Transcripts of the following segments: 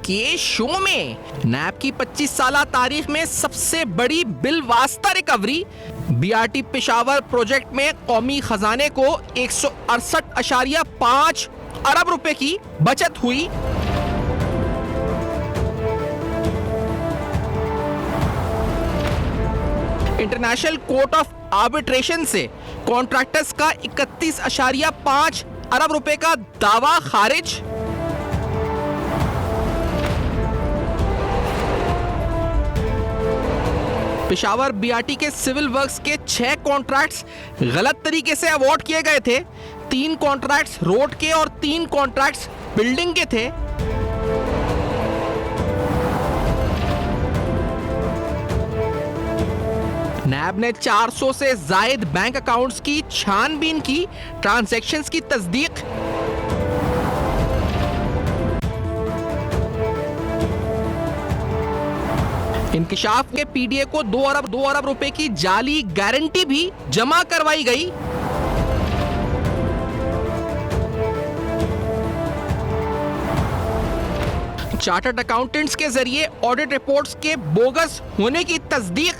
के शो में नैब की 25 साल तारीख में सबसे बड़ी बिल वास्ता रिकवरी। बीआरटी पेशावर प्रोजेक्ट में कौमी खजाने को 168.5 अरब रुपए की बचत हुई। इंटरनेशनल कोर्ट ऑफ आर्बिट्रेशन से कॉन्ट्रैक्टर्स का 31.5 अरब रुपए का दावा खारिज। पेशावर बीआरटी के सिविल वर्क्स के 6 कॉन्ट्रैक्ट्स गलत तरीके से अवार्ड किए गए थे। 3 कॉन्ट्रैक्ट्स रोड के और 3 कॉन्ट्रैक्ट्स बिल्डिंग के थे। नैब ने 400 से जायद बैंक अकाउंट्स की छानबीन की, ट्रांजैक्शंस की तस्दीक। इंकिशाफ के पीडीए को 2 अरब रुपए की जाली गारंटी भी जमा करवाई गई। चार्टर्ड अकाउंटेंट्स के जरिए ऑडिट रिपोर्ट्स के बोगस होने की तस्दीक।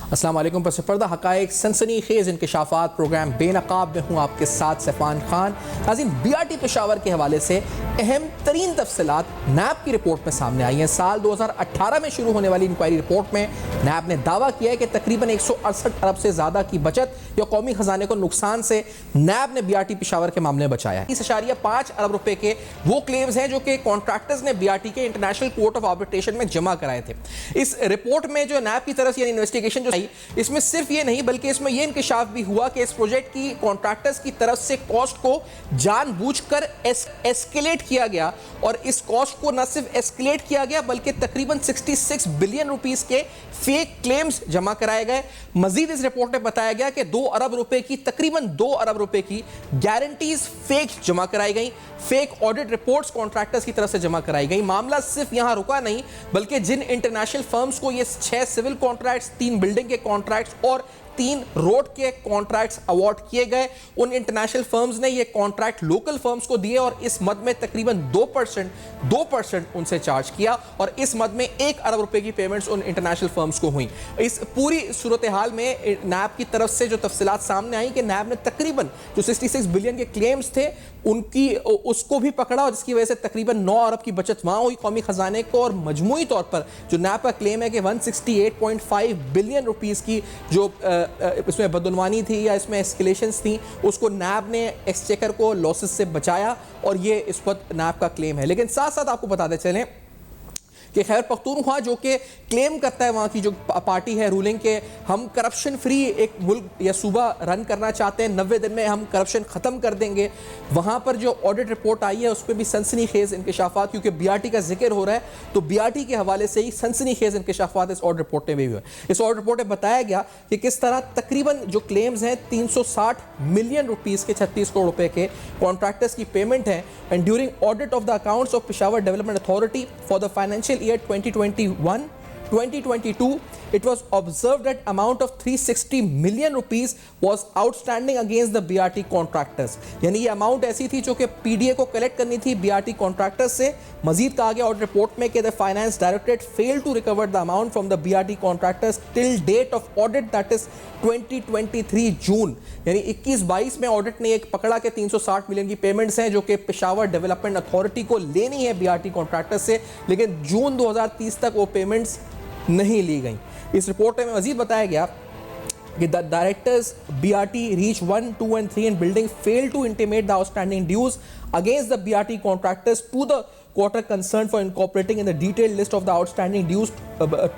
अस्सलाम वालेकुम। पस पर्दा हक़ाइक़ सनसनीखेज़ इंकिशाफ़ात प्रोग्राम बेनकाब में हूँ आपके साथ सैफ़ान खान। नाज़रीन, बीआरटी पेशावर के हवाले से अहम तरीन तफसीलात नैब की रिपोर्ट में सामने आई हैं। साल 2018 में शुरू होने वाली इंक्वायरी रिपोर्ट में नैब ने दावा किया है कि तकरीबन 168 अरब से ज़्यादा की बचत या कौमी ख़जाने को नुकसान से नैब ने बीआरटी पेशावर के मामले में बचाया है। 30.5 अरब रुपए के वो क्लेम्स हैं जो कि कॉन्ट्रैक्टर्स ने बीआरटी के इंटरनेशनल कोर्ट ऑफ आर्बिट्रेशन में जमा कराए थे। इस रिपोर्ट में जो नैब की तरफ से इन्वेस्टिगेशन जो इसमें सिर्फ ये नहीं बल्कि इसमें यह इंकिशाफ भी हुआ कि इस प्रोजेक्ट की कॉन्ट्रैक्टर्स की तरफ से कॉस्ट को जानबूझकर एस्केलेट किया गया और इस कॉस्ट को न सिर्फ एस्केलेट किया गया बल्कि तकरीबन 66 बिलियन रुपीस के फेक क्लेम्स जमा कराए गए। मजीद इस रिपोर्ट में बताया गया कि 2 अरब रुपए की तकरीबन 2 अरब रुपए की गारंटीज फेक जमा कराई गई। फेक ऑडिट रिपोर्ट्स कॉन्ट्रैक्टर्स की तरफ से जमा कराई गई। मामला सिर्फ यहां रुका नहीं बल्कि जिन इंटरनेशनल फर्म्स को ये 6 सिविल कॉन्ट्रैक्ट्स, 3 बिल्डिंग के कॉन्ट्रैक्ट्स और 3 रोड के कॉन्ट्रैक्ट्स अवार्ड किए गए, उन इंटरनेशनल फर्म्स ने ये कॉन्ट्रैक्ट लोकल फर्म्स को दिए और इस मद में तकरीबन 2% उनसे चार्ज किया और इस मद में 1 अरब रुपए की पेमेंट्स उन इंटरनेशनल फर्म्स को हुई। इस पूरी सूरत हाल में नैब की तरफ से जो तफसीलात सामने आई कि नैब ने तकरीबन जो 66 बिलियन के क्लेम्स थे उनकी उसको भी पकड़ा और जिसकी वजह से तकरीबन 9 अरब की बचत वहां हुई कौमी खजाने को। और मजमूई तौर पर जो नैब का क्लेम है कि 168.5 बिलियन रुपीस की जो इसमें बदनवानी थी या इसमें एस्केलेशंस थी उसको नैब ने एक्सचेकर को लॉसेस से बचाया और ये इस वक्त नैब का क्लेम है। लेकिन साथ साथ आपको बताते चलें कि खैबर पख्तूनख्वा जो कि क्लेम करता है, वहाँ की जो पार्टी है रूलिंग के, हम करप्शन फ्री एक मुल्क या सूबा रन करना चाहते हैं, 90 दिन में हम करप्शन ख़त्म कर देंगे। वहाँ पर जो ऑडिट रिपोर्ट आई है उस पर भी सनसनीखेज़ इंकिशाफात, क्योंकि बीआरटी का जिक्र हो रहा है तो बीआरटी के हवाले से ही सनसनीखेज़ इंकिशाफात इस ऑडिट रिपोर्ट में भी हुए। इस ऑडिट रिपोर्ट में बताया गया कि किस तरह तकरीबन जो क्लेम्स हैं 360 मिलियन रुपीज़ के 36 करोड़ रुपए के कॉन्ट्रैक्टर्स की पेमेंट है। And during audit of the accounts of Peshawar development authority for the financial year 2021-2022, it was observed that amount of 360 million rupees was outstanding against the BRT contractors। यानी ये amount ऐसी थी जो कि पीडीए को collect करनी थी बीआरटी कॉन्ट्रैक्टर्स से। मजीद कहा गया ऑडिट रिपोर्ट में कि the finance directorate failed to recover the amount from the BRT contractors till date of audit that is 2023 June. यानी 21-22 में ऑडिट ने एक पकड़ा के 360 मिलियन की पेमेंट्स हैं जो कि पेशावर डेवलपमेंट अथॉरिटी को लेनी है बीआरटी कॉन्ट्रैक्टर्स से, लेकिन जून 2030 तक वो पेमेंट्स नहीं ली गई। इस रिपोर्ट में मजीद बताया गया कि the directors BRT reach 1, 2 and 3 and building failed to intimate the outstanding dues against the BRT contractors to the quarter concerned for incorporating in the detailed list of the outstanding dues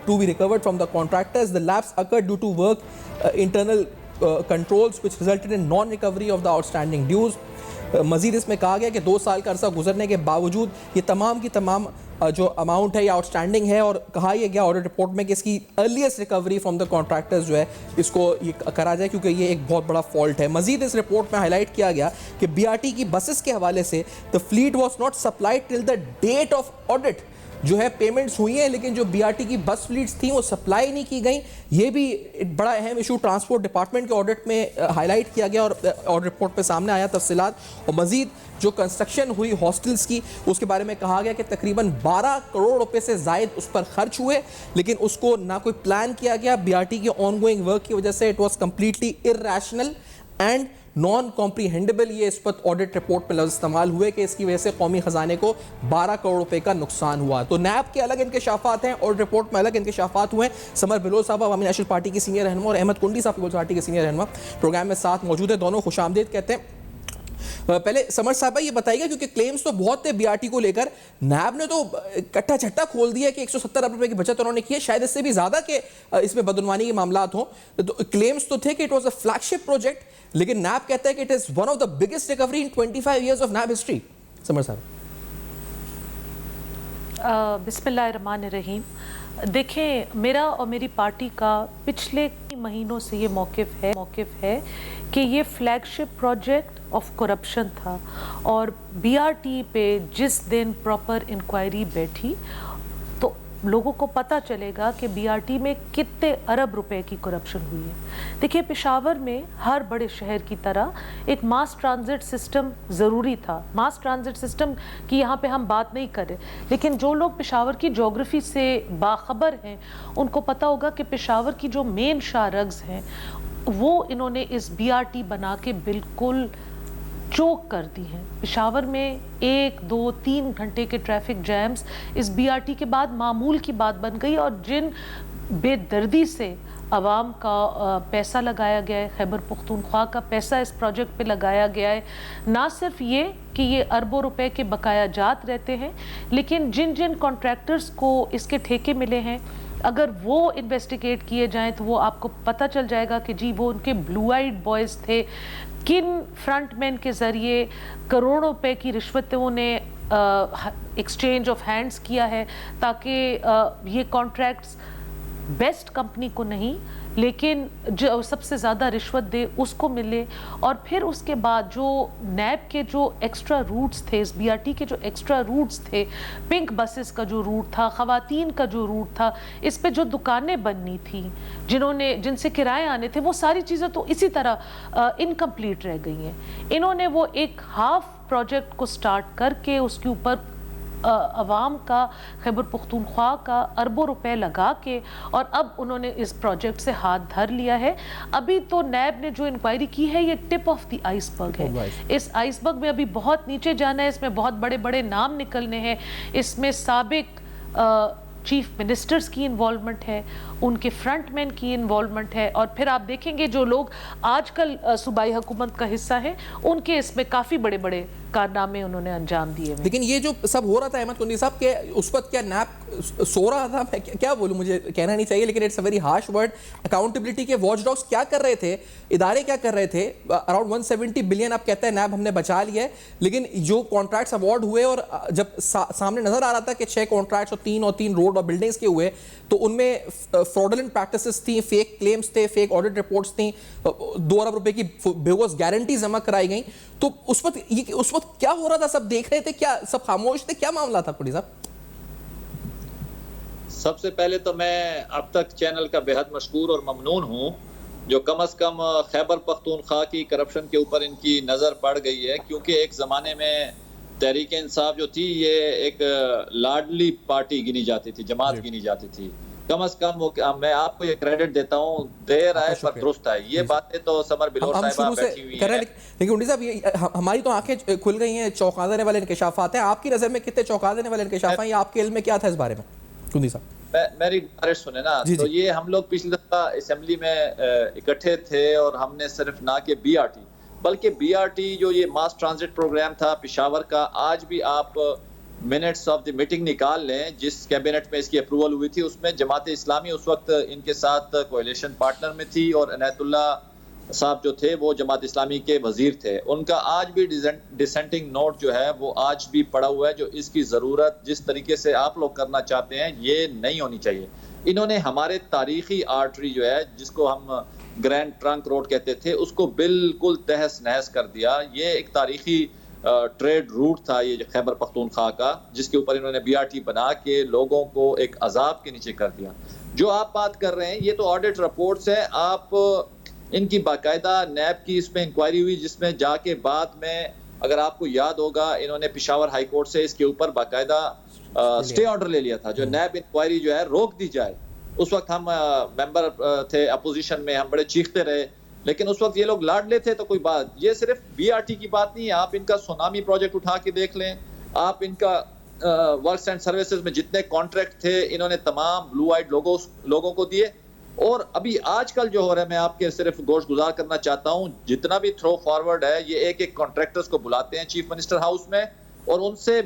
to be recovered from the contractors. The lapse occurred due to work internal controls which resulted in non-recovery of the outstanding dues. मजीद इसमें कहा गया कि 2 साल का अरसा गुजरने के बावजूद ये तमाम की तमाम जो अमाउंट है या आउटस्टैंडिंग है और कहा यह गया ऑडिट रिपोर्ट में कि इसकी earliest recovery from the contractors जो है इसको ये करा जाए क्योंकि ये एक बहुत बड़ा फॉल्ट है। मजीद इस रिपोर्ट में हाईलाइट किया गया कि बीआरटी की बसेस के हवाले से the fleet was not supplied till the date of audit. जो है पेमेंट्स हुई हैं, लेकिन जो बीआरटी की बस फ्लीट्स थी वो सप्लाई नहीं की गई। ये भी एक बड़ा अहम इशू ट्रांसपोर्ट डिपार्टमेंट के ऑडिट में हाईलाइट किया गया और ऑडिट रिपोर्ट पे सामने आया तफसीलात। और मजीद जो कंस्ट्रक्शन हुई हॉस्टल्स की, उसके बारे में कहा गया कि तकरीबन 12 करोड़ रुपए से जायद उस पर खर्च हुए, लेकिन उसको ना कोई प्लान किया गया। बीआरटी के ऑनगोइंग वर्क की वजह से it was completely irrational and non comprehendable. ये इस पर ऑडिट रिपोर्ट में लफ्ज़ इस्तेमाल हुए कि इसकी वजह से कौमी खजाने को 12 करोड़ रुपए का नुकसान हुआ। तो नैब के अलग इंकशाफात हैं और रिपोर्ट में अलग इंकशाफात हुए हैं। समर बिलोच साहब अवामी नेशनल पार्टी की सीनियर रहनुमा और अहमद कुंडी साहब पीपल्स पार्टी के सीनियर रहनुमा प्रोग्राम में साथ मौजूद है। दोनों खुशामदीद कहते हैं। पहले समर साहब ये बताइएगा, क्योंकि क्लेम्स तो बहुत थे बीआरटी को लेकर, नैब ने तो कट्टा छट्टा खोल दिया कि 170 अरब रुपए की बचत उन्होंने की है, शायद इससे भी ज्यादा के इसमें बदनवानी के मामलात हों। तो क्लेम्स तो थे कि it was a flagship project, लेकिन नैब कहता है कि it is one of the biggest recovery in 25 years of NAB history. Samar साहब। बिस्मिल्लाहिर्रहमानिर्रहीम। देखें, मेरा और मेरी पार्टी का पिछले महीनों से ये मौक़िफ़ है कि ये फ्लैगशिप प्रोजेक्ट ऑफ करप्शन था और बीआरटी पे जिस दिन प्रॉपर इंक्वायरी बैठी तो लोगों को पता चलेगा कि बीआरटी में कितने अरब रुपए की करप्शन हुई है। देखिए, पेशावर में हर बड़े शहर की तरह एक मास ट्रांजिट सिस्टम ज़रूरी था। मास ट्रांजिट सिस्टम की यहाँ पे हम बात नहीं कर रहे, लेकिन जो लोग पेशावर की जोग्राफ़ी से बाखबर हैं उनको पता होगा कि पेशावर की जो मेन शाहरग्स हैं वो इन्होंने इस बीआरटी बना के बिल्कुल चोक कर दी हैं। पेशावर में 1, 2, 3 घंटे के ट्रैफिक जैम्स इस बीआरटी के बाद मामूल की बात बन गई और जिन बेदर्दी से आवाम का पैसा लगाया गया है, खैबर पख्तूनख्वा का पैसा इस प्रोजेक्ट पे लगाया गया है, ना सिर्फ ये कि ये अरबों रुपए के बकाया जात रहते हैं, लेकिन जिन जिन कॉन्ट्रैक्टर्स को इसके ठेके मिले हैं, अगर वो इन्वेस्टिगेट किए जाएं तो वो आपको पता चल जाएगा कि जी वो उनके ब्लू आइड बॉयज़ थे, किन फ्रंटमैन के ज़रिए करोड़ों रुपए की रिश्वतों ने एक्सचेंज ऑफ हैंड्स किया है ताकि ये कॉन्ट्रैक्ट्स बेस्ट कंपनी को नहीं लेकिन जो सबसे ज़्यादा रिश्वत दे उसको मिले। और फिर उसके बाद जो नैब के जो एक्स्ट्रा रूट्स थे, इस बीआरटी के जो एक्स्ट्रा रूट्स थे, पिंक बसेस का जो रूट था, ख़वातीन का जो रूट था, इस पे जो दुकानें बननी थी, जिनसे किराए आने थे, वो सारी चीज़ें तो इसी तरह इनकम्प्लीट रह गई हैं। इन्होंने वो एक हाफ प्रोजेक्ट को स्टार्ट करके उसके ऊपर अवाम का, खैबर पख्तूनख्वा का अरबों रुपए लगा के और अब उन्होंने इस प्रोजेक्ट से हाथ धर लिया है। अभी तो नैब ने जो इंक्वायरी की है ये टिप ऑफ द आइसबर्ग है। इस आइसबर्ग में अभी बहुत नीचे जाना है, इसमें बहुत बड़े बड़े नाम निकलने हैं, इसमें साबिक चीफ मिनिस्टर्स की इन्वॉल्वमेंट है, उनके फ्रंटमैन की इन्वॉल्वमेंट है और फिर आप देखेंगे जो लोग आजकल सूबाई हुकूमत का हिस्सा हैं उनके इसमें काफ़ी बड़े बड़े कारनामे उन्होंने अंजाम दिए। लेकिन ये जो सब हो रहा था अहमद कुंडी साहब के उस वक्त क्या नैब सो रहा था? मैं क्या बोलूं, मुझे कहना नहीं चाहिए लेकिन it's a very harsh word. Accountability के वॉच डॉग्स क्या कर रहे थे, इदारे क्या कर रहे थे? अराउंड 170 बिलियन आप कहते हैं नैब हमने बचा लिया है, लेकिन जो कॉन्ट्रैक्ट्स अवार्ड हुए और जब सामने नजर आ रहा था कि 6 कॉन्ट्रैक्ट्स और 3 रोड और बिल्डिंग्स के हुए तो उनमें फ्रॉडुलेंट प्रैक्टिसेस थी, फेक क्लेम्स थे, फेक ऑडिट रिपोर्ट्स थी, 2 अरब रुपए की बेवस गारंटी जमा कराई गई। तो उस वक्त क्या हो रहा था? सब देख रहे थे, क्या सब खामोश थे? क्या मामला था कुंडी साहब? सबसे पहले तो मैं अब तक चैनल का बेहद मशकूर और ममनून हूँ जो कम अज़ कम खैबर पख्तूनख्वा की करप्शन के ऊपर इनकी नज़र पड़ गई है, क्योंकि एक ज़माने में तहरीक इंसाफ जो थी ये एक लाडली पार्टी गिनी जाती थी, जमात गिनी जाती थी। कम अज कम वो मैं आपको ये क्रेडिट देता हूँ, देर आए पर दुरुस्त आए। ये बातें तो समर बिलोच साहिबा बैठी हुई है। लेकिन उंडी साहब ये हमारी तो आंखें खुल गई हैं, चौंका देने वाले इंकशाफात हैं। आपकी नज़र में कितने चौंका देने वाले इंकशाफ हैं? या आपके इल्म में क्या था इस बारे में कुंडी साहब? मेरी गुजारिश सुने ना, तो ये हम लोग पिछली दफा असेंबली में इकट्ठे थे और हमने सिर्फ ना के बीआरटी बल्कि बीआरटी जो ये मास ट्रांजिट प्रोग्राम था पेशावर का, आज भी आप मिनट्स ऑफ द मीटिंग निकाल लें जिस कैबिनेट में इसकी अप्रूवल हुई थी, उसमें जमात इस्लामी उस वक्त इनके साथ कोएलिशन पार्टनर में थी और इनायतुल्ला साहब जो थे वो जमात इस्लामी के वजीर थे। उनका आज भी डिसेंटिंग नोट जो है वो आज भी पड़ा हुआ है, जो इसकी ज़रूरत जिस तरीके से आप लोग करना चाहते हैं ये नहीं होनी चाहिए। इन्होंने हमारे तारीखी आर्टरी जो है जिसको हम ग्रैंड ट्रंक रोड कहते थे उसको बिल्कुल तहस नहस कर दिया। ये एक तारीखी ट्रेड रूट था ये खैबर पख्तूनख्वा का, जिसके ऊपर इन्होंने बीआरटी बना के लोगों को एक अजाब के नीचे कर दिया। जो आप बात कर रहे हैं ये तो ऑडिट रिपोर्ट्स है, आप इनकी बाकायदा नैब की इसमें इंक्वायरी हुई, जिसमें जाके बाद में अगर आपको याद होगा इन्होंने पेशावर हाई कोर्ट से इसके ऊपर बाकायदा स्टे ऑर्डर ले लिया था, जो नैब इंक्वायरी जो है रोक दी जाए। उस वक्त हम मेंबर थे अपोजिशन में, हम बड़े चीखते रहे, लेकिन उस वक्त ये लोग लाडले थे तो कोई बात। ये सिर्फ बीआरटी की बात नहीं है, आप इनका सुनामी प्रोजेक्ट उठा के देख लें, आप इनका वर्क्स एंड सर्विसेज में जितने कॉन्ट्रैक्ट थे इन्होंने तमाम ब्लू आइड लोगों को दिए। और अभी आजकल जो हो रहा है, मैं आपके सिर्फ गोश गुजार करना चाहता हूं, जितना भी थ्रो फॉरवर्ड है ये एक एक कॉन्ट्रैक्टर्स को बुलाते हैं चीफ मिनिस्टर हाउस में और उनसे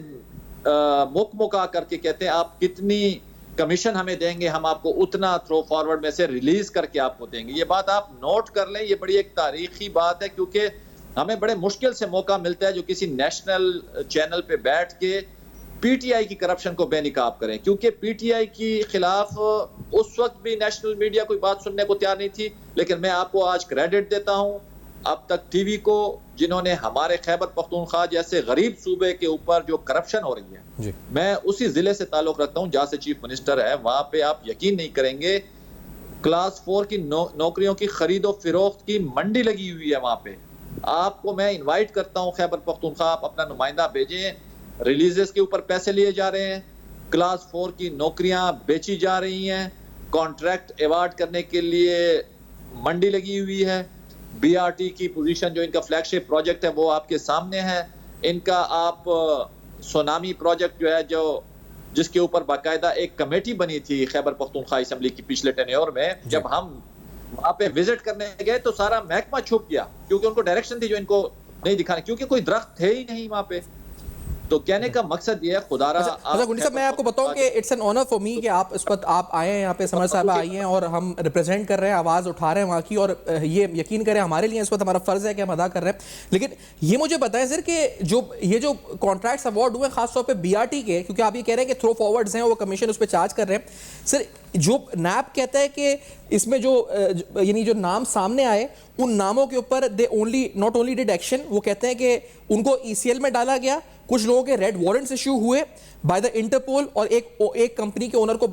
मुका करके कहते हैं आप कितनी कमीशन हमें देंगे, हम आपको उतना थ्रो फॉरवर्ड में से रिलीज करके आपको देंगे। ये बात आप नोट कर लें, ये बड़ी एक तारीखी बात है, क्योंकि हमें बड़े मुश्किल से मौका मिलता है जो किसी नेशनल चैनल पे बैठ के पीटीआई की करप्शन को बेनिकाब करें, क्योंकि पीटीआई की खिलाफ उस वक्त भी नेशनल मीडिया कोई बात सुनने को तैयार नहीं थी। लेकिन मैं आपको आज क्रेडिट देता हूं अब तक टीवी को, जिन्होंने हमारे खैबर पख्तूनख्वा जैसे गरीब सूबे के ऊपर जो करप्शन हो रही है जी। मैं उसी जिले से ताल्लुक रखता हूं जहां से चीफ मिनिस्टर है, वहां पे आप यकीन नहीं करेंगे क्लास 4 की नौकरियों की खरीदो फिरोख्त की मंडी लगी हुई है वहां पे। आपको मैं इन्वाइट करता हूं खैबर पख्तूनख्वा, आप अपना नुमाइंदा भेजें, रिलीजेस के ऊपर पैसे लिए जा रहे हैं, क्लास 4 की नौकरियां बेची जा रही हैं, कॉन्ट्रैक्ट अवार्ड करने के लिए मंडी लगी हुई है। बीआरटी की पोजीशन जो इनका फ्लैगशिप प्रोजेक्ट है वो आपके सामने है। इनका आप सुनामी प्रोजेक्ट जो है, जो जिसके ऊपर बाकायदा एक कमेटी बनी थी खैबर पख्तूनख्वा असेंबली की पिछले टेन्योर में, जब हम वहां पे विजिट करने गए तो सारा महकमा छुप गया, क्योंकि उनको डायरेक्शन थी जो इनको नहीं दिखाने, क्योंकि कोई दरख्त थे ही नहीं वहां पे। तो कहने का मकसद ये है खुदारा। अच्छा गुंडी साहब, मैं आपको बताऊं कि it's an honour for me कि आप इस वक्त आप आए हैं यहाँ पे, समर साहब आई हैं और हम रिप्रेजेंट कर रहे हैं, आवाज़ उठा रहे हैं वहाँ की, और ये यकीन करें हमारे लिए इस वक्त हमारा फ़र्ज़ है कि हम अदा कर रहे हैं। लेकिन ये मुझे बताएं सर कि जो कॉन्ट्रैक्ट्स अवार्ड हुए खासतौर पर बीआरटी के, क्योंकि आप ये कह रहे हैं कि थ्रो फॉरवर्ड्स हैं, वो कमीशन उस पर चार्ज कर रहे हैं सर, जो नैब कहता है कि इसमें जो यानी जो नाम सामने आए उन नामों के ऊपर they not only did action, वो कहते हैं कि उनको ईसीएल में डाला गया, कुछ लोगों के रेड वारंट्स इशू हुए बाय द इंटरपोल, और एक कंपनी के ओनर को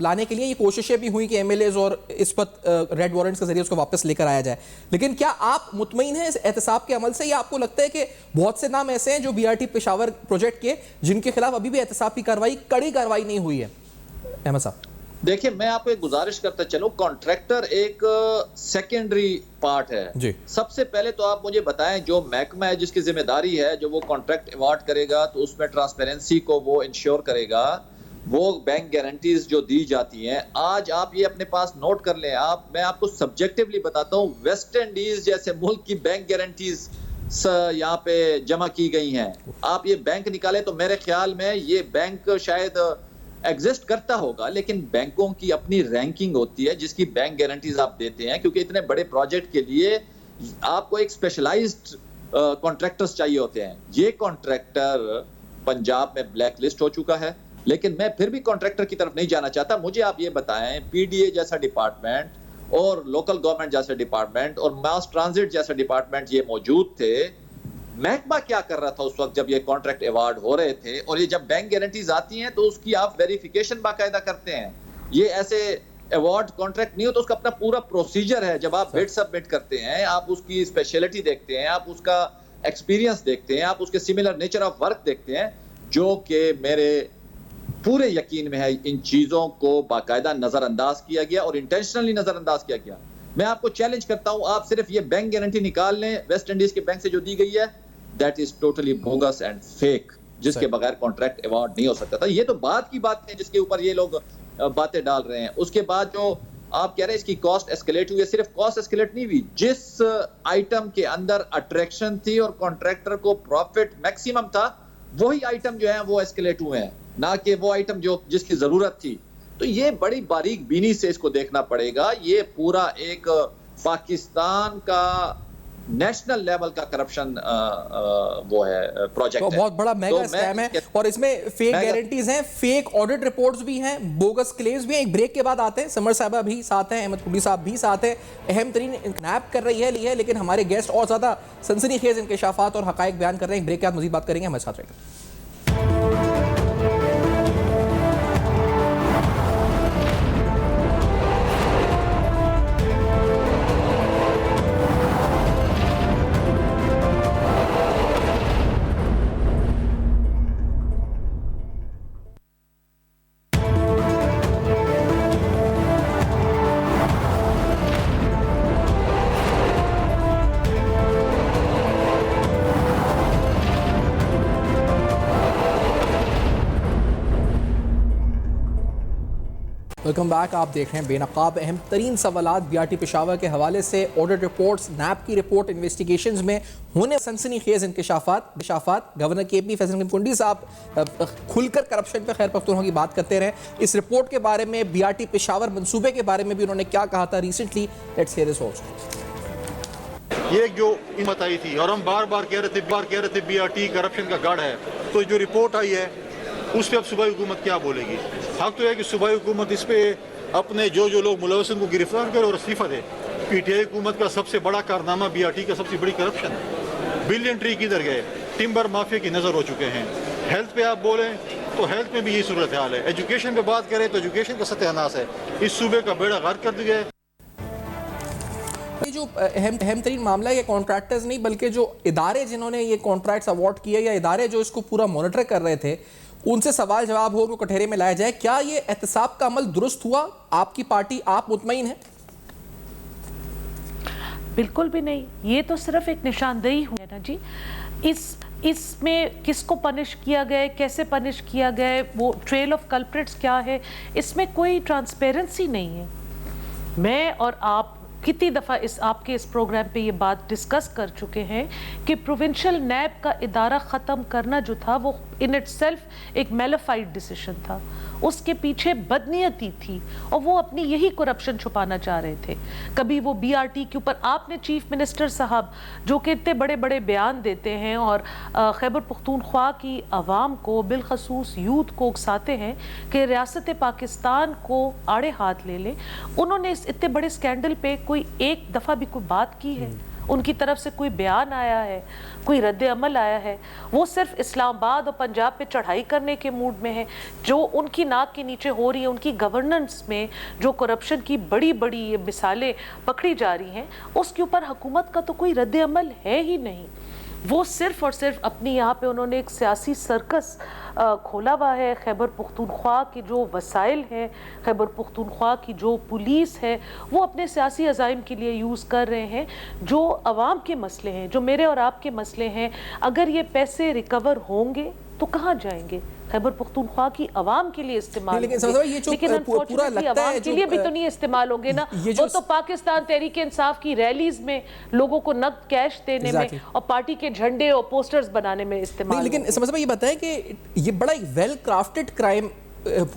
लाने के लिए ये कोशिशें भी हुई कि एमएलएज और इस पर रेड वारंट्स के जरिए उसको वापस लेकर आया जाए। लेकिन क्या आप मुतमईन हैं इस एहतसाब के अमल से, या आपको लगता है कि बहुत से नाम ऐसे हैं जो बीआरटी पेशावर प्रोजेक्ट के जिनके खिलाफ अभी भी एहतसाब की कड़ी कार्रवाई नहीं हुई है? अहमद साहब देखिए, मैं आपको एक गुजारिश करता चलूं, कॉन्ट्रैक्टर एक सेकेंडरी पार्ट है जी। सबसे पहले तो आप मुझे बताएं, जो महकमा है जिसकी जिम्मेदारी है जो वो कॉन्ट्रैक्ट अवार्ड करेगा तो उसमें ट्रांसपेरेंसी को वो इंश्योर करेगा, वो बैंक गारंटीज जो दी जाती हैं, आज आप ये अपने पास नोट कर लें। मैं आपको सब्जेक्टिवली बताता हूँ, वेस्ट इंडीज जैसे मुल्क की बैंक गारंटीज यहाँ पे जमा की गई हैं। आप ये बैंक निकाले तो मेरे ख्याल में ये बैंक शायद एग्जिस्ट करता होगा, लेकिन बैंकों की अपनी रैंकिंग होती है जिसकी बैंक गारंटीज आप देते हैं, क्योंकि इतने बड़े प्रोजेक्ट के लिए आपको एक स्पेशलाइज्ड कॉन्ट्रैक्टर्स चाहिए होते हैं। ये कॉन्ट्रैक्टर पंजाब में ब्लैक लिस्ट हो चुका है, लेकिन मैं फिर भी कॉन्ट्रैक्टर की तरफ नहीं जाना चाहता। मुझे आप ये बताएं, पीडीए जैसा डिपार्टमेंट और लोकल गवर्नमेंट जैसा डिपार्टमेंट और मास ट्रांजिट जैसा डिपार्टमेंट ये मौजूद थे, महकमा क्या कर रहा था उस वक्त जब ये कॉन्ट्रैक्ट अवार्ड हो रहे थे? और ये जब बैंक गारंटीज आती हैं तो उसकी आप वेरिफिकेशन बाकायदा करते हैं। ये ऐसे अवार्ड कॉन्ट्रैक्ट नहीं हो तो उसका अपना पूरा प्रोसीजर है। जब आप बिड सबमिट करते हैं, आप उसकी स्पेशलिटी देखते हैं, आप उसका एक्सपीरियंस देखते हैं, आप उसके सिमिलर नेचर ऑफ वर्क देखते हैं, जो कि मेरे पूरे यकीन में है इन चीजों को बाकायदा नजरअंदाज किया गया और इंटेंशनली नजरअंदाज किया गया। मैं आपको चैलेंज करता हूं, आप सिर्फ ये बैंक गारंटी निकाल लें वेस्ट इंडीज के बैंक से जो दी गई है, that is totally bogus and fake, जिसके बगैर कॉन्ट्रैक्ट अवार्ड नहीं हो सकता था। ये तो बात की बात है जिसके ऊपर ये लोग बातें डाल रहे हैं। उसके बाद जो आप कह रहे हैं इसकी कॉस्ट एस्केलेट हुई है, सिर्फ कॉस्ट एस्केलेट नहीं हुई, जिस आइटम के अंदर अट्रैक्शन थी और कॉन्ट्रैक्टर को प्रॉफिट मैक्सिमम था, वही आइटम जो है वो एस्केलेट हुए हैं, ना कि वो आइटम जो जिसकी जरूरत थी। तो ये बड़ी बारीक बीनी से इसको देखना पड़ेगा। ये पूरा एक पाकिस्तान का नेशनल लेवल का करप्शन वो है प्रोजेक्ट तो है। बहुत बड़ा मेगा स्कैम है और इसमें फेक गारंटीज हैं, फेक ऑडिट रिपोर्ट्स भी हैं, बोगस क्लेम्स भी हैं। एक ब्रेक के बाद आते हैं, समर साहबा भी साथ हैं, अहमद कुली साहब भी साथ हैं। अहम तरीन नैप कर रही है लेकिन हमारे गेस्ट और ज्यादा सनसनीखेज इंकशाफात और हकायक बयान कर रहे हैं। ब्रेक के बाद मजीद बात करेंगे, हमारे साथ रहेगा। Welcome back. आप देख रहे हैं बेनकाब अहम तरीन सवालात बीआरटी पेशावर के हवाले से, ऑडिट रिपोर्ट्स, नैप की रिपोर्ट, इन्वेस्टिगेशंस में होने सनसनीखेज इंकशाफात। गवर्नर केपी फैसल कुंडी साहब खुलकर करप्शन पे खैर पख्तूनख्वा की बात करते रहे। इस रिपोर्ट के बारे में, बीआरटी पेशावर मंसूबे के बारे में भी उन्होंने क्या कहा था recently, let's hear this also. ये जो हिम्मत आई थी और हम बार बार कह रहे थे बीआरटी करप्शन का गढ़ है, तो जो रिपोर्ट आई है उस पर अब सूबाई हुकूमत क्या बोलेगी? हक तो है कि सूबाई हुकूमत इस पे अपने जो लोग मुलवसिन को गिरफ्तार करे और इस्तीफा दे। पीटीआई हुकूमत का सबसे बड़ा कारनामा बीआरटी का सबसे बड़ी करप्शन है। बिलियन ट्री किधर गए? टिम्बर माफिया की नज़र हो चुके हैं। हेल्थ पे आप बोलें तो हेल्थ में भी यही सूरत हाल है। एजुकेशन पे बात करें तो एजुकेशन का सत्यानाश है। इस सूबे का बेड़ा गर्क कर दिया है। ये जो अहम तरीन मामला है, ये कॉन्ट्रैक्टर्स नहीं बल्कि जो इदारे जिन्होंने ये कॉन्ट्रैक्ट्स अवार्ड किए या इदारे जो इसको पूरा मॉनिटर कर रहे थे, उनसे सवाल जवाब हो, उनको कटहरे में लाया जाए। क्या ये एहतसाब का अमल दुरुस्त हुआ? आपकी पार्टी, आप मुतमईन हैं? बिल्कुल भी नहीं। ये तो सिर्फ एक निशानदेही हुई है ना जी। इसमें किसको पनिश किया गया है, कैसे पनिश किया गया है, वो ट्रेल ऑफ कल्प्रिट्स क्या है, इसमें कोई ट्रांसपेरेंसी नहीं है। मैं और आप कितनी दफ़ा आपके इस प्रोग्राम पे ये बात डिस्कस कर चुके हैं कि प्रोविंशियल नैब का इदारा ख़त्म करना जो था वो इन इटसेल्फ एक मेलिफाइड डिसीजन था। उसके पीछे बदनीयती थी और वो अपनी यही करप्शन छुपाना चाह रहे थे। कभी वो बीआरटी के ऊपर आपने चीफ मिनिस्टर साहब जो कि इतने बड़े बड़े बयान देते हैं और खैबर पख्तूनख्वा की आवाम को, बिलखसूस यूथ को उकसाते हैं कि रियासत पाकिस्तान को आड़े हाथ ले लें, उन्होंने इस इतने बड़े स्कैंडल पे कोई एक दफ़ा भी कोई बात की है? उनकी तरफ से कोई बयान आया है, कोई रद्द अमल आया है? वो सिर्फ इस्लामाबाद और पंजाब पे चढ़ाई करने के मूड में है। जो उनकी नाक के नीचे हो रही है, उनकी गवर्नेंस में जो करप्शन की बड़ी बड़ी मिसालें पकड़ी जा रही हैं, उसके ऊपर हुकूमत का तो कोई रद्द अमल है ही नहीं। वो सिर्फ और सिर्फ अपनी यहाँ पे उन्होंने एक सियासी सर्कस खोला हुआ है। खैबर पख्तूनख्वा के जो वसाइल हैं, खैबर पख्तूनख्वा की जो पुलिस है, वो अपने सियासी अज़ाइम के लिए यूज़ कर रहे हैं। जो अवाम के मसले हैं, जो मेरे और आपके मसले हैं, अगर ये पैसे रिकवर होंगे तो कहाँ जाएंगे? खैबर पख्तूनख्वा की आवाम के लिए इस्तेमाल, लेकिन पूरा लगता है के लिए भी तो नहीं इस्तेमाल होंगे ना। वो तो पाकिस्तान तहरीक इंसाफ की रैलीज में लोगों को नकद कैश देने में और पार्टी के झंडे और पोस्टर्स बनाने में इस्तेमाल। लेकिन समझ ये बताएं कि ये बड़ा एक वेल क्राफ्टेड क्राइम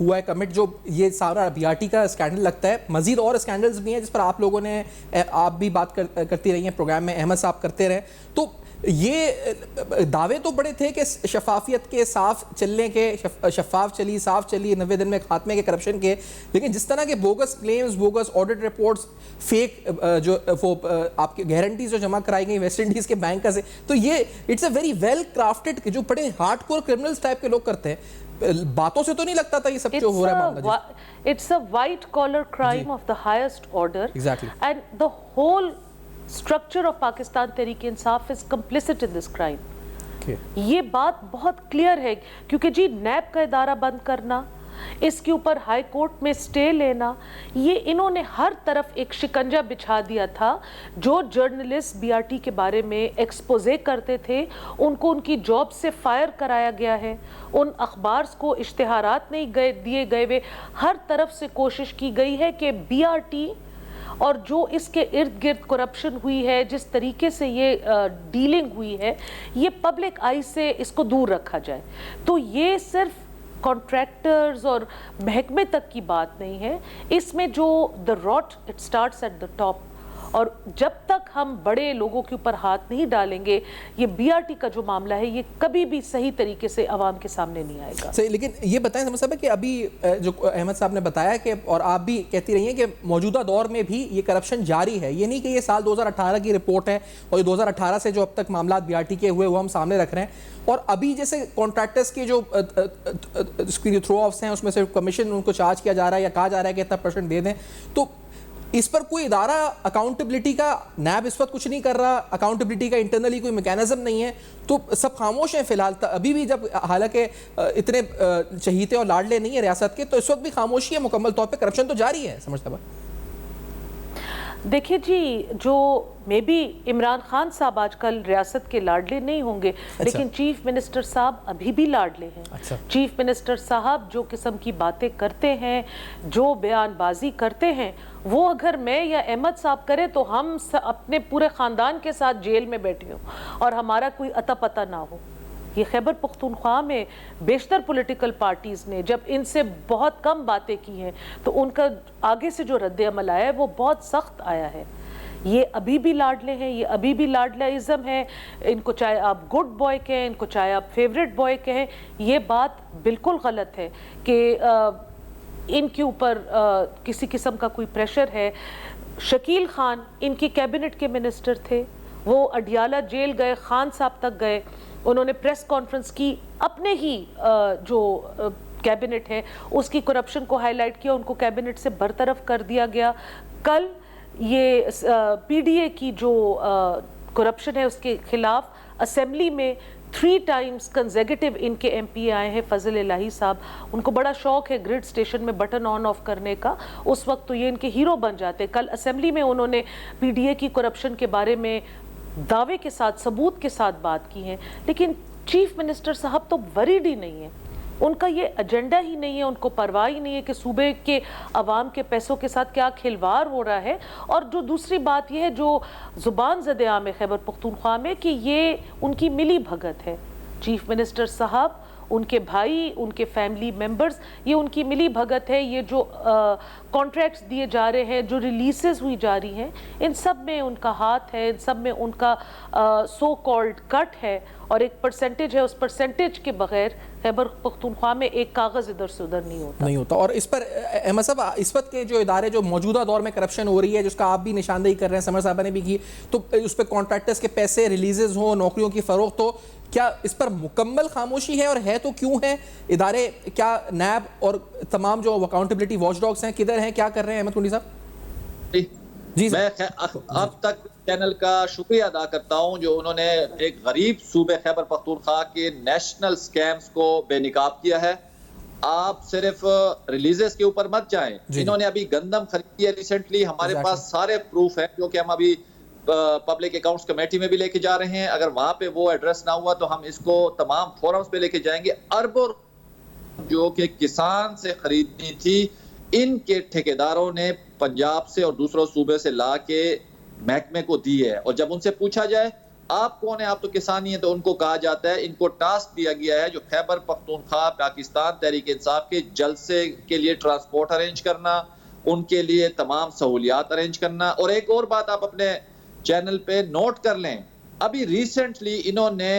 हुआ है कमिट, जो ये सारा बीआरटी का स्कैंडल लगता है। मजीद और स्कैंडल्स भी हैं जिस पर आप लोगों ने, आप भी बात करती रही हैं प्रोग्राम में, अहमद साहब करते रहे। तो ये दावे तो बड़े थे कि शफाफियत के, साफ चलने के, शफाफ चली, साफ चली, 90 दिन में खात्मे के करप्शन के, लेकिन जिस तरह के bogus claims, bogus audit reports, fake जो वो आपकी गारंटीज जो जमा कराई गई वेस्ट इंडीज के बैंक से, तो ये it's a very well crafted, जो बड़े हार्डकोर क्रिमिनल्स टाइप के लोग करते हैं। बातों से तो नहीं लगता था ये सब जो हो रहा है। It's a white collar crime of the highest order, and the whole structure of Pakistan Tehreek-e-Insaf is complicit in this crime. ये बात बहुत क्लियर है, क्योंकि जी नैब का इदारा बंद करना, इसके ऊपर हाई कोर्ट में स्टे लेना, ये इन्होंने हर तरफ एक शिकंजा बिछा दिया था। जो जर्नलिस्ट बीआरटी के बारे में एक्सपोजे करते थे, उनको उनकी जॉब से फायर कराया गया है। उन अखबार को इश्तिहारात नहीं दिए गए हुए। हर तरफ से कोशिश की गई है कि बीआरटी और जो इसके इर्द गिर्द करप्शन हुई है, जिस तरीके से ये डीलिंग हुई है, ये पब्लिक आई से इसको दूर रखा जाए। तो ये सिर्फ कॉन्ट्रैक्टर्स और महकमे तक की बात नहीं है। इसमें जो the rot, it starts at the top, और जब तक हम बड़े लोगों के ऊपर हाथ नहीं डालेंगे, ये बीआरटी का जो मामला है ये कभी भी सही तरीके से आवाम के सामने नहीं आएगा। सही, लेकिन ये बताएं समझ साहब कि अभी जो अहमद साहब ने बताया कि, और आप भी कहती रही हैं कि मौजूदा दौर में भी ये करप्शन जारी है, ये नहीं कि ये साल 2018 की रिपोर्ट है और ये 2018 से जो अब तक मामला बीआरटी के हुए वो हम सामने रख रहे हैं, और अभी जैसे कॉन्ट्रैक्टर्स के जो थ्रो ऑफ्स हैं उसमें से कमीशन उनको चार्ज किया जा रहा है या कहा जा रहा है कि इतना % दे दें, तो इस पर कोई इदारा अकाउंटेबिलिटी का, नैब इस वक्त कुछ नहीं कर रहा, अकाउंटेबिलिटी का इंटरनली कोई मैकेनिज्म नहीं है, तो सब खामोश हैं फिलहाल अभी भी, जब हालांकि इतने चहीते और लाडले नहीं है रियासत के, तो इस वक्त भी खामोशी है मुकम्मल तौर पे, करप्शन तो जारी है। समझता है देखिए जी, जो मे बी इमरान खान साहब आजकल रियासत के लाडले नहीं होंगे, लेकिन चीफ मिनिस्टर साहब अभी भी लाडले हैं। चीफ मिनिस्टर साहब जो किस्म की बातें करते हैं, जो बयानबाजी करते हैं, वो अगर मैं या अहमद साहब करें तो हम अपने पूरे ख़ानदान के साथ जेल में बैठे हों और हमारा कोई अता पता ना हो। ये खैबर पख्तूनख्वा में बेशतर पॉलिटिकल पार्टीज़ ने जब इनसे बहुत कम बातें की हैं तो उनका आगे से जो रद्द अमल आया है वो बहुत सख्त आया है। ये अभी भी लाडले हैं, ये अभी भी लाडलाइज़म है, इनको चाहे आप गुड बॉय कहें, इनको चाहे आप फेवरेट बॉय कहें, ये बात बिल्कुल गलत है कि इनके ऊपर किसी किस्म का कोई प्रेशर है। शकील खान इनकी कैबिनेट के मिनिस्टर थे, वो अडियाला जेल गए, खान साहब तक गए, उन्होंने प्रेस कॉन्फ्रेंस की, अपने ही जो कैबिनेट है उसकी करप्शन को हाईलाइट किया, उनको कैबिनेट से बरतरफ कर दिया गया। कल ये पीडीए की जो करप्शन है उसके खिलाफ असेंबली में 3 टाइम्स कंसेक्यूटिव इनके एमपी आए हैं, फजल इलाही साहब, उनको बड़ा शौक है ग्रिड स्टेशन में बटन ऑन ऑफ करने का, उस वक्त तो ये इनके हीरो बन जाते। कल असेंबली में उन्होंने पीडीए की करप्शन के बारे में दावे के साथ, सबूत के साथ बात की है, लेकिन चीफ मिनिस्टर साहब तो वरीड ही नहीं है, उनका ये एजेंडा ही नहीं है, उनको परवाह ही नहीं है कि सूबे के अवाम के पैसों के साथ क्या खिलवाड़ हो रहा है। और जो दूसरी बात यह है जो जुबान ज़द-ए-आम है खैबर पख्तूनख्वा में कि ये उनकी मिली भगत है, चीफ मिनिस्टर साहब, उनके भाई, उनके फैमिली मेंबर्स, ये उनकी मिली भगत है। ये जो कॉन्ट्रैक्ट्स दिए जा रहे हैं, जो रिलीजेस हुई जा रही हैं, इन सब में उनका हाथ है, इन सब में उनका सो कॉल्ड कट है और एक परसेंटेज है, उस परसेंटेज के बगैर खैबर पख्तूनख्वा में एक कागज़ इधर से उधर नहीं होता। और इस पर अहमद साहब, इस वक्त के जो इदारे जो मौजूदा दौर में करप्शन हो रही है, जिसका आप भी निशानदेही कर रहे हैं, समर साहब ने भी की, तो उस पर कॉन्ट्रैक्टर्स के पैसे, रिलीजेस हो, नौकरियों की फरोख्त हो, क्या इस पर मुकम्मल खामोशी है, और है तो क्यों है? इदारे क्या, नैब और तमाम जो अकाउंटेबिलिटी वॉचडॉग्स हैं किधर हैं, क्या कर रहे हैं? अहमद कुंडी साहब जी। मैं अब तक चैनल का शुक्रिया अदा करता हूं जो उन्होंने एक गरीब सूबे खैबर पख्तूनख्वा के नेशनल स्कैम्स को बेनिकाब किया है। आप सिर्फ रिलीजेस के ऊपर मत जाएं। इन्होंने अभी गंदम खरीदी है रिसेंटली, हमारे पास सारे प्रूफ है जो कि हम अभी पब्लिक अकाउंट्स कमेटी में भी लेके जा रहे हैं। अगर वहां पे वो एड्रेस ना हुआ तो हम इसको तमाम फोरम्स पे लेके जाएंगे। अरबों जो कि किसान से खरीदनी थी, इनके ठेकेदारों ने पंजाब से और दूसरों सूबे से ला के महकमे को दी है। और जब उनसे पूछा जाए आप कौन है, आप तो किसान ही हैं, तो उनको कहा जाता है, इनको टास्क दिया गया है जो खैबर पख्तूनख्वा पाकिस्तान तहरीक इंसाफ के जलसे के लिए ट्रांसपोर्ट अरेंज करना, उनके लिए तमाम सहूलियात अरेंज करना। और एक और बात आप अपने चैनल पे नोट कर लें, अभी रिसेंटली इन्होंने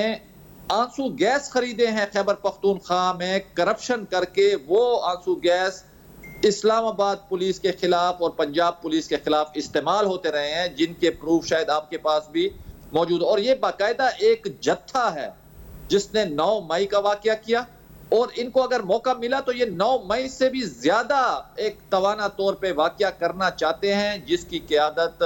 आंसू गैस खरीदे हैं खैबर पख्तूनख्वा में करप्शन करके। वो आंसू गैस इस्लामाबाद पुलिस के खिलाफ और पंजाब पुलिस के खिलाफ इस्तेमाल होते रहे हैं, जिनके प्रूफ शायद आपके पास भी मौजूद। और ये बाकायदा एक जत्था है जिसने 9 मई का वाकया किया, और इनको अगर मौका मिला तो ये 9 मई से भी ज्यादा एक तवाना तौर पे वाकया करना चाहते हैं, जिसकी क़यादत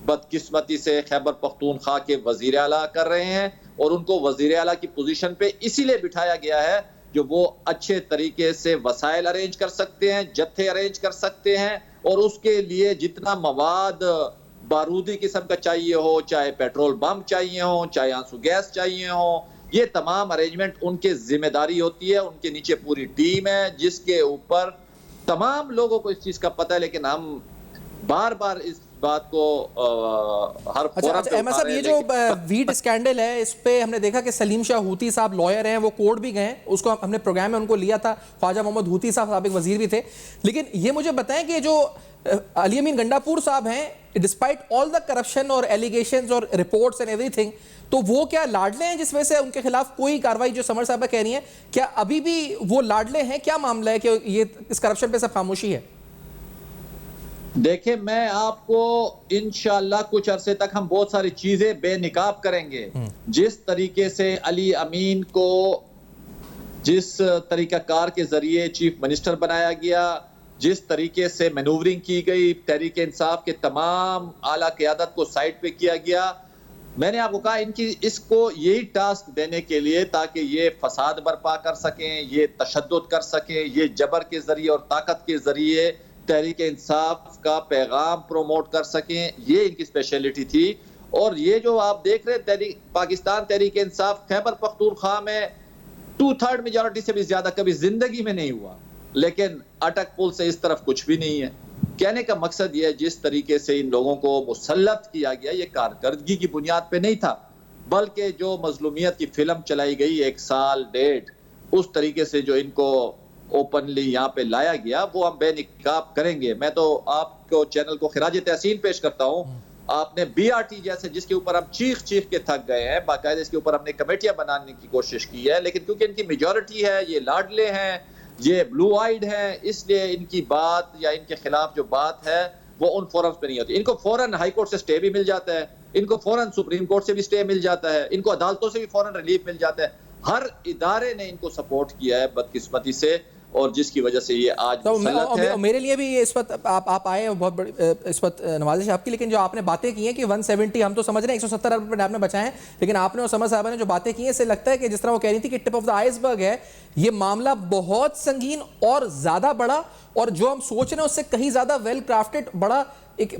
बदकिस्मती से खैबर पख्तूनख्वा के वजीर आला कर रहे हैं। और उनको वजीर आला की पोजीशन पे इसीलिए बिठाया गया है जो वो अच्छे तरीके से वसाइल अरेंज कर सकते हैं, जत्थे अरेंज कर सकते हैं, और उसके लिए जितना मवाद बारूदी किस्म का चाहिए हो, चाहे पेट्रोल बम चाहिए हो, चाहे आंसू गैस चाहिए हो, ये तमाम अरेंजमेंट उनके जिम्मेदारी होती है। उनके नीचे पूरी टीम है जिसके ऊपर तमाम लोगों को इस चीज का पता है। लेकिन हम बार बार इस बात को हर फोरम पे अहमद साहब, ये जो वीट स्कैंडल है, इस पे हमने देखा कि सलीम शाह हूती साहब लॉयर हैं, वो कोर्ट भी गए, उसको हमने प्रोग्राम में उनको लिया था। ख्वाजा मोहम्मद हूती साहब साबिक वजीर भी थे। लेकिन ये मुझे बताएं कि जो अली अमीन गंडापुर साहब हैं, डिस्पाइट ऑल द करप्शन और एलिगेशंस और रिपोर्ट्स एंड एवरीथिंग, तो वो क्या लाडले हैं जिस वजह से उनके खिलाफ कोई कार्रवाई, जो समर साहब कह रही हैं, क्या अभी भी वो लाडले हैं? क्या मामला है कि ये इस करप्शन पे सब खामोशी है? देखिए, मैं आपको इंशाल्लाह कुछ अरसे तक हम बहुत सारी चीजें बेनिकाब करेंगे। जिस तरीके से अली अमीन को जिस तरीकाकार के जरिए चीफ मिनिस्टर बनाया गया, जिस तरीके से मैनूवरिंग की गई, तहरीक इंसाफ के तमाम आला क़यादत को साइड पे किया गया, मैंने आपको कहा इनकी इसको यही टास्क देने के लिए ताकि ये फसाद बर्पा कर सकें, ये तशद्दुद कर सकें, ये जबर के जरिए और ताकत के जरिए तहरीक इंसाफ का पैगाम प्रोमोट कर सकें, ये इनकी स्पेशलिटी थी। और ये जो आप देख रहे हैं पाकिस्तान तहरीक इंसाफ खैबर पख्तूनख्वा में 2/3 मेजॉरिटी से भी ज्यादा कभी जिंदगी में नहीं हुआ, लेकिन अटक पुल से इस तरफ कुछ भी नहीं है। कहने का मकसद यह है, जिस तरीके से इन लोगों को मुसल्लत किया गया, ये कारकर्दगी की बुनियाद पे नहीं था, बल्कि जो मजलूमियत की फिल्म चलाई गई 1 साल 1.5, उस तरीके से जो इनको ओपनली यहाँ पे लाया गया, वो हम बेनिकाब करेंगे। मैं तो आपको चैनल को खिराज तहसीन पेश करता हूँ। आपने BRT जैसे, जिसके ऊपर हम चीख के थक गए हैं, बाकायदा इसके ऊपर हमने कमेटियां बनाने की कोशिश की है, लेकिन क्योंकि इनकी मेजॉरिटी है, ये लाडले हैं, ये ब्लू आइड है, इसलिए इनकी बात या इनके खिलाफ जो बात है वो उन फोरम्स पे नहीं होती। इनको फौरन हाई कोर्ट से स्टे भी मिल जाता है, इनको फौरन सुप्रीम कोर्ट से भी स्टे मिल जाता है, इनको अदालतों से भी फौरन रिलीफ मिल जाता है। हर इदारे ने इनको सपोर्ट किया है बदकिस्मती से, और जिसकी वजह से ये आज मुसल्लत है। मेरे लिए भी ये इस वक्त आप आए हैं, बहुत बड़ी इस वक्त नवाजिश आपकी। लेकिन जो आपने बातें की हैं कि 170, हम तो समझ रहे हैं 170 अरब रुपए आपने बचाए हैं, लेकिन आपने और समर साहब ने जो बातें की हैं, इससे लगता है कि जिस तरह वो कह रही थी कि टिप ऑफ द आइसबर्ग है, ये मामला बहुत संगीन और ज्यादा बड़ा, और जो हम सोच रहे हैं उससे कहीं ज्यादा वेल क्राफ्टेड, बड़ा एक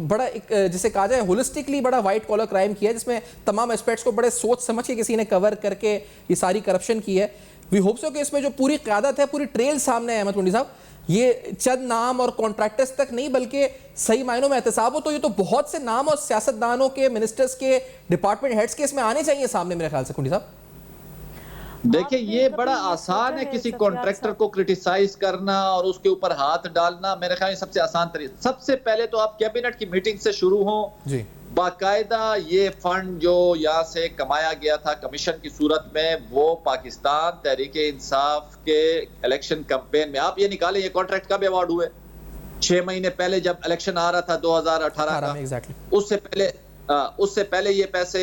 जिसे कहा जाए होलिस्टिकली बड़ा व्हाइट कॉलर क्राइम किया है, जिसमें तमाम एस्पेक्ट्स को बड़े सोच समझ के किसी ने कवर करके ये सारी करप्शन की है। वी होप सो कि इसमें जो पूरी क़यादत है, पूरी ट्रेल सामने है। अहमद मुंडी साहब, ये चंद नाम और कॉन्ट्रैक्टर्स तक नहीं, बल्कि सही मायनों में एहतसाब हो तो ये तो बहुत से नाम और सियासतदानों के, मिनिस्टर्स के, डिपार्टमेंट हेड्स के इसमें आने चाहिए सामने, मेरे ख्याल से। कुंडी साहब, देखिए, ये बड़ा आसान है किसी कॉन्ट्रैक्टर को क्रिटिसाइज करना और उसके ऊपर हाथ डालना। मेरे ख्याल में सबसे आसान तरीका, सबसे पहले तो आप कैबिनेट की मीटिंग से शुरू हो जी। बाकायदा ये फंड जो यहाँ से कमाया गया था कमीशन की सूरत में, वो पाकिस्तान तहरीक इंसाफ के इलेक्शन कैंपेन में, आप ये निकालें ये कॉन्ट्रैक्ट कब अवार्ड हुए? 6 महीने पहले जब इलेक्शन आ रहा था 2018 का, उससे पहले ये पैसे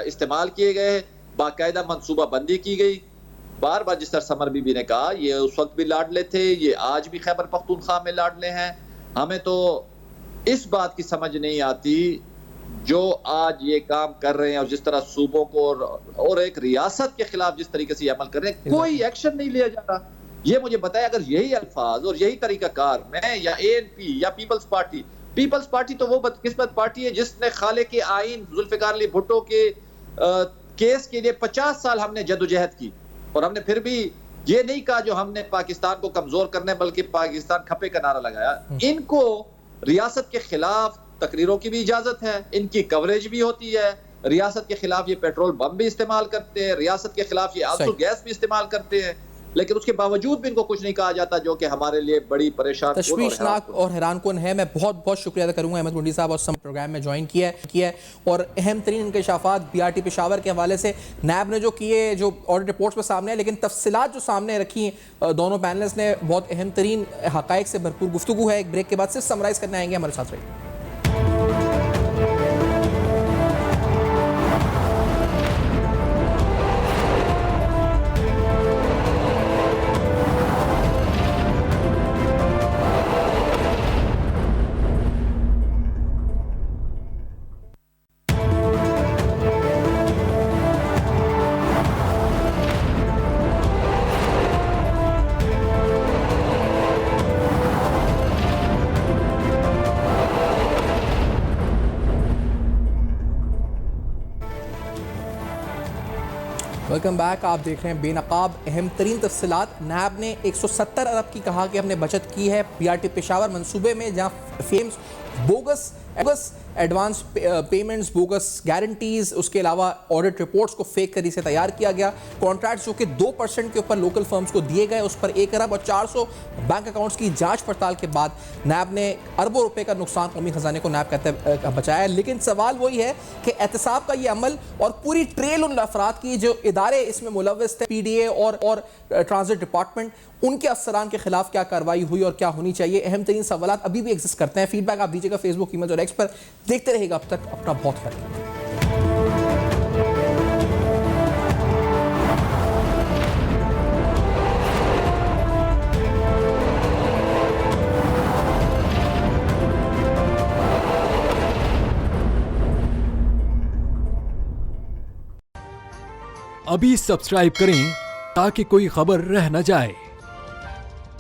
इस्तेमाल किए गए, बाकायदा मंसूबा बंदी की गई। बार बार जिस तरह समर बीबी ने कहा, ये उस वक्त भी लाडले थे, ये आज भी खैबर पख्तूनख्वा में लाडले हैं। हमें तो इस बात की समझ नहीं आती जो आज ये काम कर रहे हैं, और जिस तरह सूबों को और एक रियासत के खिलाफ जिस तरीके से अमल कर रहे हैं, कोई एक्शन नहीं लिया जा रहा। ये मुझे बताया, अगर यही अल्फाज और यही तरीकाकार मैं या ANP या पीपल्स पार्टी तो वो बदकिस्मत पार्टी है जिसने खाले के आइन जुल्फिकार अली भुट्टो के केस के लिए 50 साल हमने जदोजहद की, और हमने फिर भी ये नहीं कहा जो हमने पाकिस्तान को कमजोर करने, बल्कि पाकिस्तान खपे का नारा लगाया। इनको रियासत के खिलाफ तकरीरों की भी इजाजत है, इनकी कवरेज भी होती है, रियासत के खिलाफ ये पेट्रोल बम भी इस्तेमाल करते हैं, रियासत के खिलाफ ये आंसू गैस भी इस्तेमाल करते हैं, लेकिन उसके बावजूद भी इनको कुछ नहीं कहा जाता, जो कि हमारे लिए बड़ी परेशान तशवीशनाक और हैरानकुन है। मैं बहुत बहुत शुक्रिया अदा करूंगा अहमद मुंडी साहब, और सम प्रोग्राम में ज्वाइन किया है। और अहम तरीन इंकशाफात BRT पेशावर के हवाले से नैब ने जो किए, जो ऑडिट रिपोर्ट्स पर सामने है, लेकिन तफसीलात जो सामने रखी दोनों पैनलिस्ट ने, बहुत अहम तरीन हक़ाइक़ से भरपूर गुफ्तगू है। एक ब्रेक के बाद सिर्फ समराइज करने आएंगे, हमारे साथ रहिए। Welcome back. आप देख रहे हैं बेनकाब अहम तरीन तफसीलात। नैब ने 170 अरब की कहा कि हमने बचत की है BRT पेशावर मंसूबे में, जहां famous bogus advance payments, bogus guarantees, उसके अलावा ऑडिट रिपोर्ट्स को फेक तरीके से तैयार किया गया। कॉन्ट्रैक्ट्स जो कि 2% के ऊपर लोकल फर्म्स को दिए गए, उस पर 1 अरब और 400 बैंक अकाउंट्स की जांच पड़ताल के बाद नैब ने अरबों रुपए का नुकसान कौमी खजाने को नैब कहते बचाया। लेकिन सवाल वही है कि एहतसाब का ये अमल और पूरी ट्रेल उन अफराद की जो इदारे इसमें मुलव्वस थे, PDA और ट्रांजिट डिपार्टमेंट, उनके अफसरान के खिलाफ क्या कार्रवाई हुई और क्या होनी चाहिए, अहम तरीन सवाल अभी भी एग्जिस्ट करते हैं। फीडबैक आप दीजिएगा फेसबुक, ईमेल और एक्स पर। देखते रहेगा अब तक अपना बहुत ख्याल। अभी सब्सक्राइब करें ताकि कोई खबर रह न जाए।